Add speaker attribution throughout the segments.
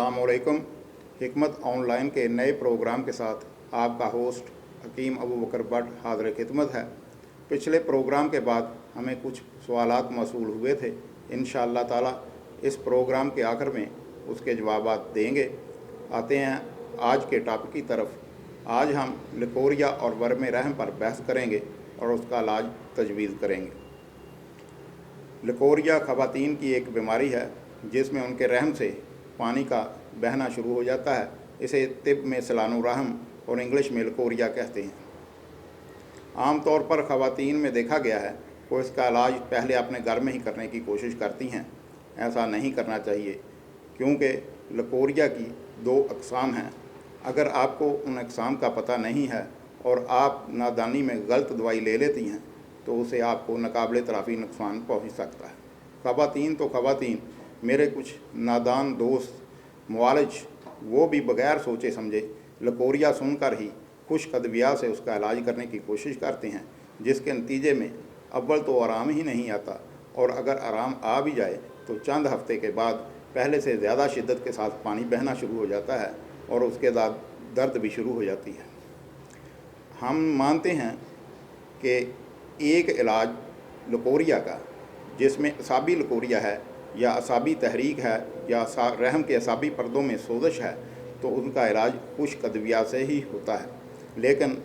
Speaker 1: अस्सलामुअलैकुम। हिकमत ऑनलाइन के नए प्रोग्राम के साथ आपका होस्ट हकीम अबू बकर भट्ट हाज़िर खिदमत है। पिछले प्रोग्राम के बाद हमें कुछ सवालात मौसूल हुए थे। इंशाअल्लाह ताला इस प्रोग्राम के आखिर में उसके जवाबात देंगे। आते हैं आज के टॉपिक की तरफ। आज हम लिकोरिया और वर्म रहम पर बहस करेंगे और उसका इलाज तजवीज़ करेंगे। लिकोरिया ख़वातीन की एक बीमारी है जिसमें उनके रहम से पानी का बहना शुरू हो जाता है। इसे तिब में सलानुरहम और इंग्लिश में लिकोरिया कहते हैं। आम तौर पर ख़वातीन में देखा गया है वो इसका इलाज पहले अपने घर में ही करने की कोशिश करती हैं। ऐसा नहीं करना चाहिए क्योंकि लिकोरिया की दो अक़साम हैं। अगर आपको उन अक़साम का पता नहीं है और आप नादानी में गलत दवाई ले लेती हैं तो उसे आपको नाकाबिले तलाफ़ी नुकसान पहुँच सकता है। ख़वातीन तो ख़वातीन, मेरे कुछ नादान दोस्त मुआलिज वो भी बग़ैर सोचे समझे लिकोरिया सुनकर ही खुश अद्विया से उसका इलाज करने की कोशिश करते हैं, जिसके नतीजे में अव्वल तो आराम ही नहीं आता और अगर आराम आ भी जाए तो चंद हफ्ते के बाद पहले से ज़्यादा शिद्दत के साथ पानी बहना शुरू हो जाता है और उसके बाद दर्द भी शुरू हो जाती है। हम मानते हैं कि एक इलाज लिकोरिया का जिसमें असाबी लिकोरिया है या असाबी तहरीक है या रहम के असाबी पर्दों में सोजश है तो उनका इलाज खुश्क अद्विया से ही होता है। लेकिन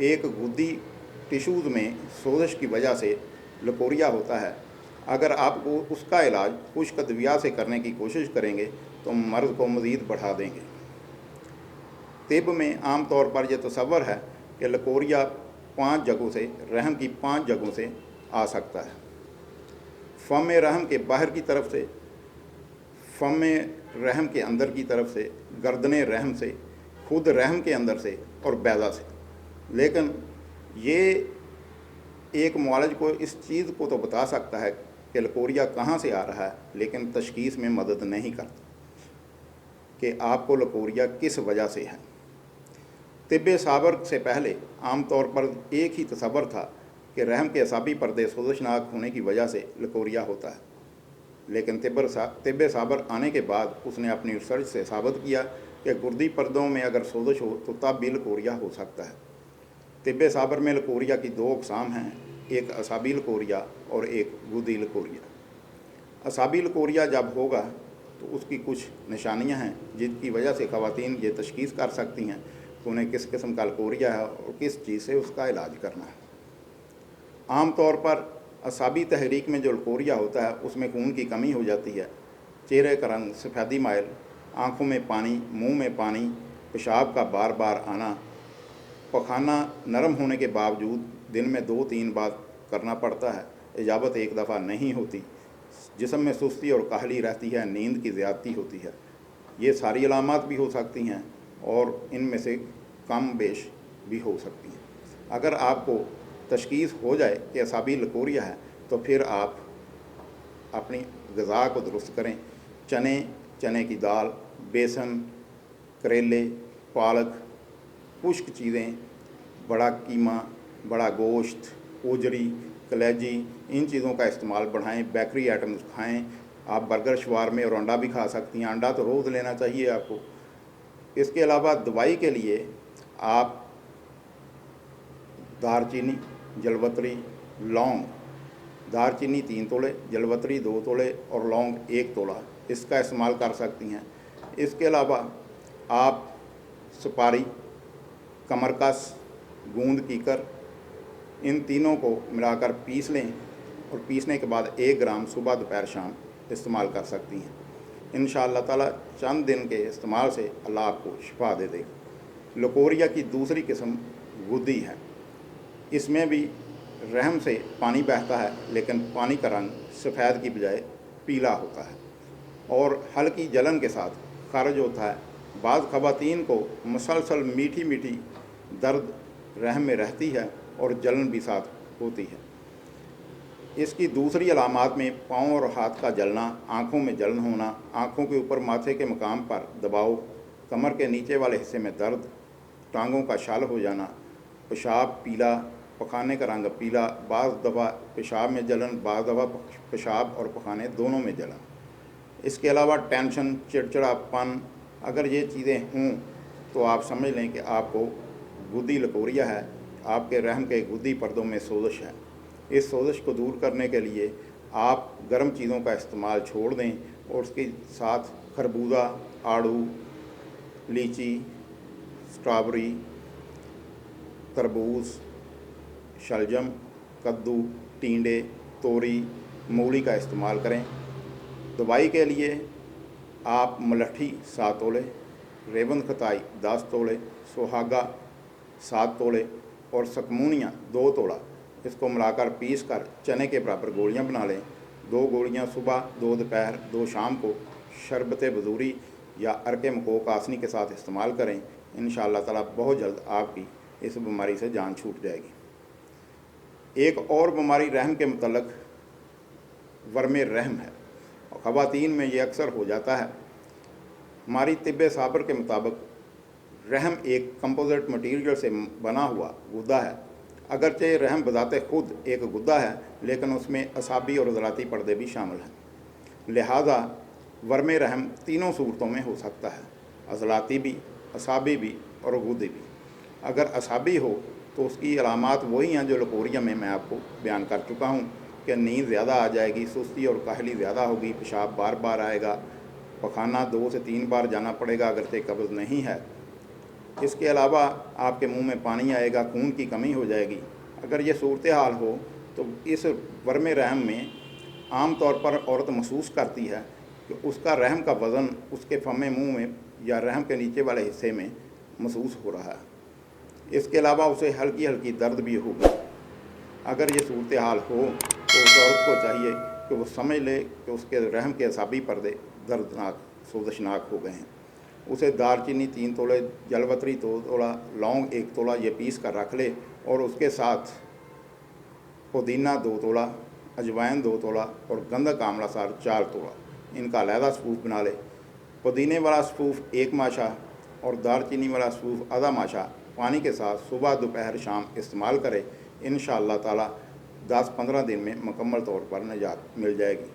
Speaker 1: एक गुद्दी टिश्यूज़ में सोजश की वजह से लिकोरिया होता है। अगर आप उसका इलाज खुश्क अद्विया से करने की कोशिश करेंगे तो मर्ज़ को मज़ीद बढ़ा देंगे। तिब में आम तौर पर यह तसव्वुर है कि लिकोरिया 5 जगहों से, रहम की 5 जगहों से आ सकता है। फ़म रहम के बाहर की तरफ से, फ़म रहम के अंदर की तरफ से, गर्दन रहम से, खुद रहम के अंदर से और बैज़ा से। लेकिन ये एक मुआलिज को इस चीज़ को तो बता सकता है कि लिकोरिया कहाँ से आ रहा है, लेकिन तशख़ीस में मदद नहीं करता कि आपको लिकोरिया किस वजह से है। तिब्बे साबर से पहले आम तौर पर एक ही तसव्वुर था कि रहम के असाबी पर्दे सोजशनाक होने की वजह से लिकोरिया होता है। लेकिन तिब्बे साबर आने के बाद उसने अपनी रिसर्च से साबित किया कि गुर्दी पर्दों में अगर सोजश हो तो तब भी लिकोरिया हो सकता है। तिब्बे साबर में लिकोरिया की 2 अक़साम हैं, एक असाबी लिकोरिया और एक गुदी लिकोरिया। असाबी लिकोरिया जब होगा तो उसकी कुछ निशानियां हैं जिनकी वजह से ख़वातीन ये तशख़ीस कर सकती हैं कि उन्हें किस किस्म का लिकोरिया है और किस चीज़ से उसका इलाज करना है। आम तौर पर असाबी तहरीक में जो लिकोरिया होता है उसमें खून की कमी हो जाती है, चेहरे का रंग सफ़ेदी माइल, आँखों में पानी, मुंह में पानी, पेशाब का बार बार आना, पखाना नरम होने के बावजूद दिन में 2-3 बार करना पड़ता है, इजाबत एक दफ़ा नहीं होती, जिस्म में सुस्ती और काहली रहती है, नींद की ज़्यादती होती है। ये सारी अलामात भी हो सकती हैं और इनमें से कम बेश भी हो सकती हैं। अगर आपको तशख़ीस हो जाए कि असाबी लिकोरिया है तो फिर आप अपनी ग़िज़ा को दुरुस्त करें। चने की दाल, बेसन, करेले, पालक, खुश्क चीज़ें, बड़ा कीमा, बड़ा गोश्त, ओजरी, कलेजी, इन चीज़ों का इस्तेमाल बढ़ाएं। बेकरी आइटम्स खाएं। आप बर्गर, शवारमे और अंडा भी खा सकती हैं। अंडा तो रोज़ लेना चाहिए आपको। इसके अलावा दवाई के लिए आप दारचीनी, जलवतरी, लौंग, दारचीनी 3 तोले, जलवतरी 2 तोले और लौंग 1 तोला इसका इस्तेमाल कर सकती हैं। इसके अलावा आप सुपारी, कमरकस, गूंद कीकर, इन तीनों को मिलाकर पीस लें और पीसने के बाद 1 ग्राम सुबह दोपहर शाम इस्तेमाल कर सकती हैं। इंशाअल्लाह ताला चंद दिन के इस्तेमाल से अल्लाह आपको शिफा दे देगा। लिकोरिया की दूसरी किस्म गुद्दी है। इसमें भी रहम से पानी बहता है लेकिन पानी का रंग सफ़ेद की बजाय पीला होता है और हल्की जलन के साथ खारिज होता है। बाज़ ख़वातीन को मुसलसल मीठी मीठी दर्द रहम में रहती है और जलन भी साथ होती है। इसकी दूसरी अलामात में पाँव और हाथ का जलना, आँखों में जलन होना, आँखों के ऊपर माथे के मकाम पर दबाव, कमर के नीचे वाले हिस्से में दर्द, टांगों का छाल हो जाना, पेशाब पीला, पखाने का रंग पीला, बाज़ दफ़ा पेशाब में जलन, बाज़ दफ़ा पेशाब और पखाने दोनों में जलन। اس کے علاوہ ٹینشن، چڑچڑاپن، اگر یہ چیزیں ہوں تو آپ سمجھ لیں کہ آپ کو گدی لکوریا ہے، آپ کے رحم کے گدی پردوں میں سوزش ہے۔ اس سوزش کو دور کرنے کے لیے آپ گرم چیزوں کا استعمال چھوڑ دیں اور اس کے ساتھ خربوزہ، آڑو، لیچی، اسٹرابری، تربوز، شلجم، کدو، ٹینڈے، توری، مولی کا استعمال کریں۔ دوائی کے لیے آپ ملٹھی 7 تولے، ریوند کھتائی 10 تولے، سہاگا 7 تولے اور سکمونیاں 2 تولا، اس کو ملا کر پیس کر چنے کے برابر گولیاں بنا لیں۔ 2 گولیاں صبح، 2 دوپہر، 2 شام کو شربت بدوری یا ارک مکوک آسنی کے ساتھ استعمال کریں۔ انشاءاللہ تعالیٰ بہت جلد آپ کی اس بیماری سے جان چھوٹ جائے گی۔ ایک اور بیماری رحم کے متعلق ورم رحم ہے، اور خواتین میں یہ اکثر ہو جاتا ہے۔ ہماری طب صابر کے مطابق رحم ایک کمپوزٹ مٹیریل سے بنا ہوا گدا ہے۔ اگرچہ رحم بذات خود ایک گدا ہے، لیکن اس میں اعصابی اور عضلاتی پردے بھی شامل ہیں۔ لہذا ورم رحم تینوں صورتوں میں ہو سکتا ہے، عضلاتی بھی، اعصابی بھی اور غدی بھی۔ اگر اعصابی ہو تو اس کی علامات وہی ہیں جو لکوریا میں آپ کو بیان کر چکا ہوں، کہ نیند زیادہ آ جائے گی، سستی اور کاہلی زیادہ ہوگی، پیشاب بار بار آئے گا، پخانہ 2 سے 3 بار جانا پڑے گا اگرچہ قبض نہیں ہے۔ اس کے علاوہ آپ کے منہ میں پانی آئے گا، خون کی کمی ہو جائے گی۔ اگر یہ صورتحال ہو تو اس ورم رحم میں عام طور پر عورت محسوس کرتی ہے کہ اس کا رحم کا وزن اس کے فم منہ میں یا رحم کے نیچے والے حصے میں محسوس ہو رہا ہے۔ اس کے علاوہ اسے ہلکی ہلکی درد بھی ہوگی۔ اگر یہ صورتحال ہو تو اس عورت کو چاہیے کہ وہ سمجھ لے کہ اس کے رحم کے اعصابی پردے دردناک، سوزشناک ہو گئے ہیں۔ اسے دار چینی 3 تولے، جلوتری 2 تولا، لونگ 1 تولا یہ پیس کر رکھ لے، اور اس کے ساتھ پودینہ 2 تولا، اجوائن 2 تولا اور گندھک آملہ سار 4 تولا، ان کا علیحدہ سپوف بنا لے۔ پودینے والا سپوف 1 ماشا اور دار چینی والا سپوف آدھا ماشا پانی کے ساتھ صبح، دوپہر، شام استعمال کرے۔ انشاءاللہ تعالیٰ 10-15 دن میں مکمل طور پر نجات مل جائے گی۔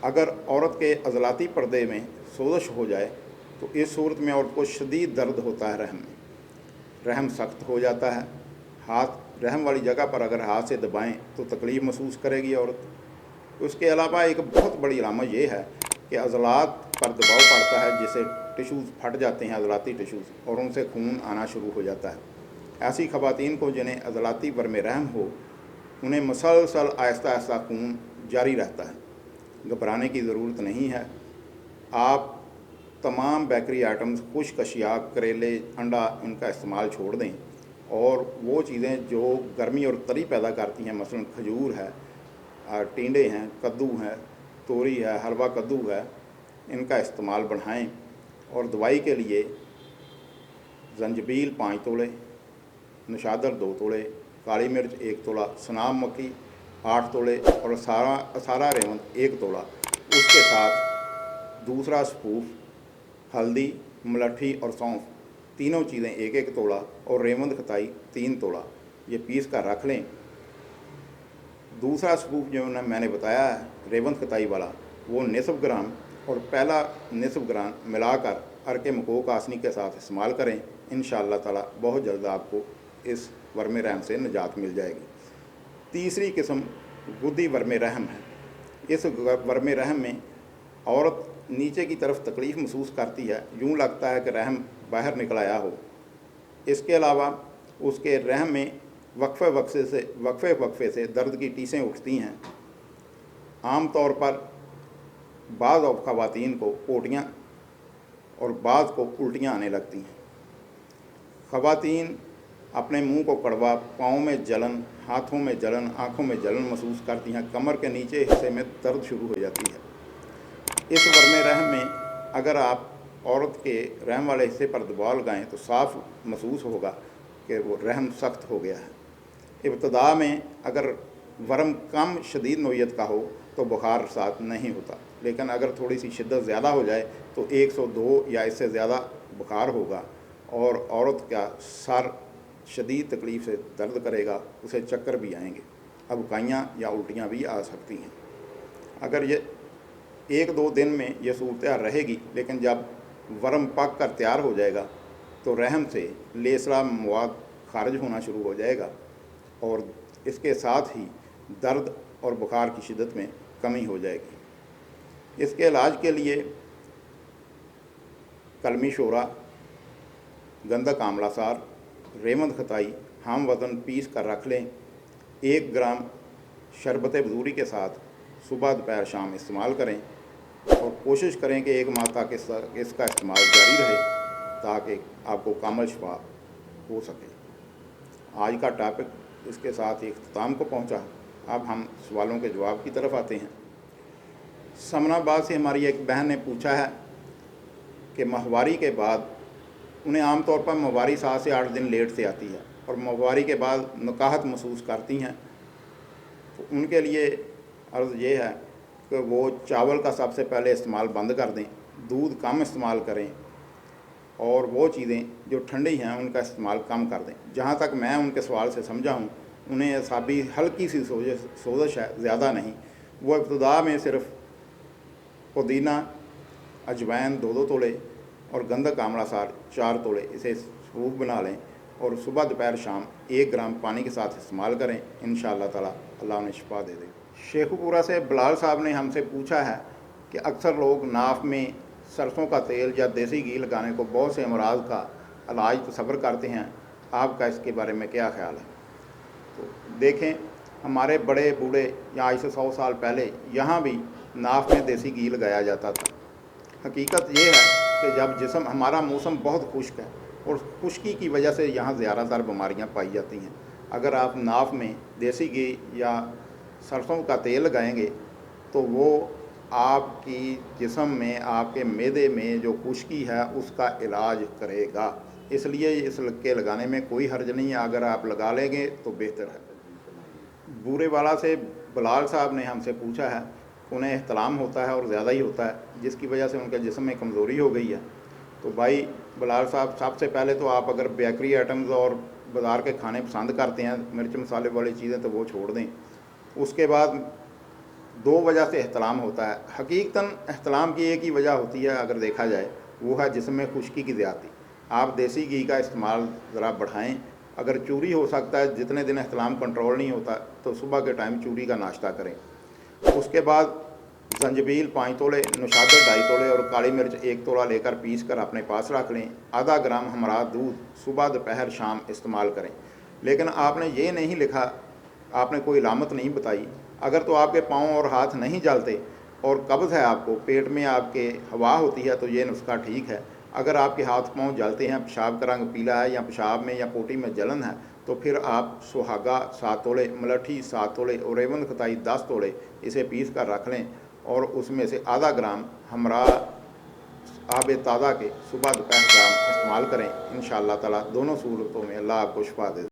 Speaker 1: اگر عورت کے عضلاتی پردے میں سوزش ہو جائے تو اس صورت میں عورت کو شدید درد ہوتا ہے رحم میں، رحم سخت ہو جاتا ہے۔ ہاتھ رحم والی جگہ پر اگر ہاتھ سے دبائیں تو تکلیف محسوس کرے گی عورت۔ اس کے علاوہ ایک بہت بڑی علامت یہ ہے کہ عضلات پر دباؤ پڑتا ہے، جسے ٹشوز پھٹ جاتے ہیں، عضلاتی ٹشوز، اور ان سے خون آنا شروع ہو جاتا ہے۔ ایسی خواتین کو جنہیں عضلاتی ورم رحم ہو، انہیں مسلسل آہستہ آہستہ خون جاری رہتا ہے۔ گھبرانے کی ضرورت نہیں ہے۔ آپ تمام بیکری آئٹمز، خشک اشیاء، کریلے، انڈا، ان کا استعمال چھوڑ دیں، اور وہ چیزیں جو گرمی اور تری پیدا کرتی ہیں، مثلا کھجور ہے، ٹینڈے ہیں، کدو ہے، توری ہے، حلوہ کدو ہے، ان کا استعمال بڑھائیں۔ اور دوائی کے لیے زنجبیل 5 تولے، نشادر 2 تولے، کالی مرچ 1 تولا، سنام مکھی 8 تولے اور اسارا ریوند 1 تولا، اس کے ساتھ دوسرا سپوف ہلدی، ملٹھی اور سونف، تینوں چیزیں 1-1 تولا، اور ریوند کھتائی 3 تولا، یہ پیس کر رکھ لیں۔ دوسرا سپوف جو میں نے بتایا ہے ریوند کھتائی والا، وہ نصف گرام اور پہلا نصف گرام ملا کر ارک مکوک آسنی کے ساتھ استعمال کریں۔ انشاءاللہ تعالیٰ بہت جلد آپ کو اس ورم رحم سے نجات مل جائے گی۔ تیسری قسم گدی ورم رحم ہے۔ اس ورم رحم میں عورت نیچے کی طرف تکلیف محسوس کرتی ہے، یوں لگتا ہے کہ رحم باہر نکل آیا ہو۔ اس کے علاوہ اس کے رحم میں وقفے سے درد کی ٹیسیں اٹھتی ہیں۔ عام طور پر بعض خواتین کو پوٹیاں اور بعض کو الٹیاں آنے لگتی ہیں۔ خواتین اپنے منہ کو کڑوا، پاؤں میں جلن، ہاتھوں میں جلن، آنکھوں میں جلن محسوس کرتی ہیں، کمر کے نیچے حصے میں درد شروع ہو جاتی ہے۔ اس ورم رحم میں اگر آپ عورت کے رحم والے حصے پر دباؤ لگائیں تو صاف محسوس ہوگا کہ وہ رحم سخت ہو گیا ہے۔ ابتدا میں اگر ورم کم شدید نوعیت کا ہو تو بخار ساتھ نہیں ہوتا، لیکن اگر تھوڑی سی شدت زیادہ ہو جائے تو 102 یا اس سے زیادہ بخار ہوگا، اور عورت کا سر شدید تکلیف سے درد کرے گا، اسے چکر بھی آئیں گے، ابکائیاں یا الٹیاں بھی آ سکتی ہیں۔ اگر یہ 1-2 दिन में ये सूरत हाल रहेगी, लेकिन जब वर्म पक कर तैयार हो जाएगा तो रहम से लेसरा मवाद खारिज होना शुरू हो जाएगा और इसके साथ ही दर्द और बुखार की शिद्दत में कमी हो जाएगी। इसके इलाज के लिए कलमी शोरा, गंधक आंवला सार, रेवंद खताई हम वज़न पीस कर रख लें। 1 ग्राम शरबत बदूरी के साथ सुबह दोपहर शाम इस्तेमाल करें और कोशिश करें कि 1 माह तक इसका इस्तेमाल जारी रहे ताकि आपको कामल शफा हो सके। आज का टॉपिक इसके साथ ही इख्तिताम को पहुंचा। अब हम सवालों के जवाब की तरफ आते हैं। समनाबाद से हमारी एक बहन ने पूछा है कि माहवारी के बाद उन्हें आमतौर पर माहवारी 7 से 8 दिन लेट से आती है और माहवारी के बाद नकाहत महसूस करती हैं, तो उनके लिए अर्ज़ ये है कि वो चावल का सबसे पहले इस्तेमाल बंद कर दें, दूध कम इस्तेमाल करें और वो चीज़ें जो ठंडी हैं उनका इस्तेमाल कम कर दें। जहाँ तक मैं उनके सवाल से समझा हूँ, उन्हें असाबी हल्की सी सोजश है, ज़्यादा नहीं। वो इब्तदा में सिर्फ पुदीना, अजवैन 2-2 तोले और गंधक आंवला सार 4 तोले इसे सूप बना लें और सुबह दोपहर शाम 1 ग्राम पानी के साथ इस्तेमाल करें। इंशाअल्लाह ताला अल्लाह उन्हें शिफा दे दे। शेखुपुरा से बिलाल साहब ने हमसे पूछा है कि अक्सर लोग नाफ में सरसों का तेल या देसी घी लगाने को बहुत से अमराज का इलाज तस्वर करते हैं, आपका इसके बारे में क्या ख्याल है? तो देखें, हमारे बड़े बूढ़े या आज से 100 साल पहले यहाँ भी नाफ में देसी घी लगाया जाता था। हकीकत ये है कि जब जिस्म हमारा मौसम बहुत खुश्क है और खुश्की की वजह से यहाँ ज़्यादातर बीमारियाँ पाई जाती हैं। अगर आप नाफ में देसी घी या सरसों का तेल लगाएंगे तो वो आपकी जिस्म में, आपके मैदे में जो खुश्की है उसका इलाज करेगा। इसलिए इसके लगाने में कोई हर्ज नहीं है, अगर आप लगा लेंगे तो बेहतर है। बूरे वाला से बिलाल साहब ने हमसे पूछा है, उन्हें एहतलाम होता है और ज़्यादा ही होता है, जिसकी वजह से उनके जिस्म में कमज़ोरी हो गई है। तो भाई बिलाल साहब, सबसे पहले तो आप अगर बेकरी आइटम्स और बाज़ार के खाने पसंद करते हैं, मिर्च मसाले वाली चीज़ें, तो वो छोड़ दें। उसके बाद 2 वजह से एहतलाम होता है। हकीकतन एहतलाम की एक ही वजह होती है, अगर देखा जाए, वो है जिस्म में खुश्की की ज़्यादती। आप देसी घी का इस्तेमाल ज़रा बढ़ाएं। अगर चूरी हो सकता है, जितने दिन एहतलाम कंट्रोल नहीं होता तो सुबह के टाइम चूरी का नाश्ता करें। उसके बाद जंजबील 5 तोले, नुशादर 2.5 तोले और काली मिर्च 1 तोला लेकर पीस कर अपने पास रख लें। आधा ग्राम हमरा दूध सुबह दोपहर शाम इस्तेमाल करें। लेकिन आपने ये नहीं लिखा, आपने कोई इलामत नहीं बताई। अगर तो आपके पाँव और हाथ नहीं जलते और कब्ज़ है, आपको पेट में आपके हवा होती है, तो ये नुस्खा ठीक है। अगर आपके हाथ पाँव जलते हैं, पेशाब का रंग पीला है या पेशाब में या पोटी में जलन है, तो फिर आप सुहागा 7 तोले, मलठी 7 तोले और रेवंद खताई 10 तोले इसे पीस कर रख लें और उसमें से आधा ग्राम हमरा आब ताज़ा के सुबह दोपहर शाम इस्तेमाल करें। इंशाअल्लाह ताला दोनों सूरतों में अल्लाह आपको शिफा दे।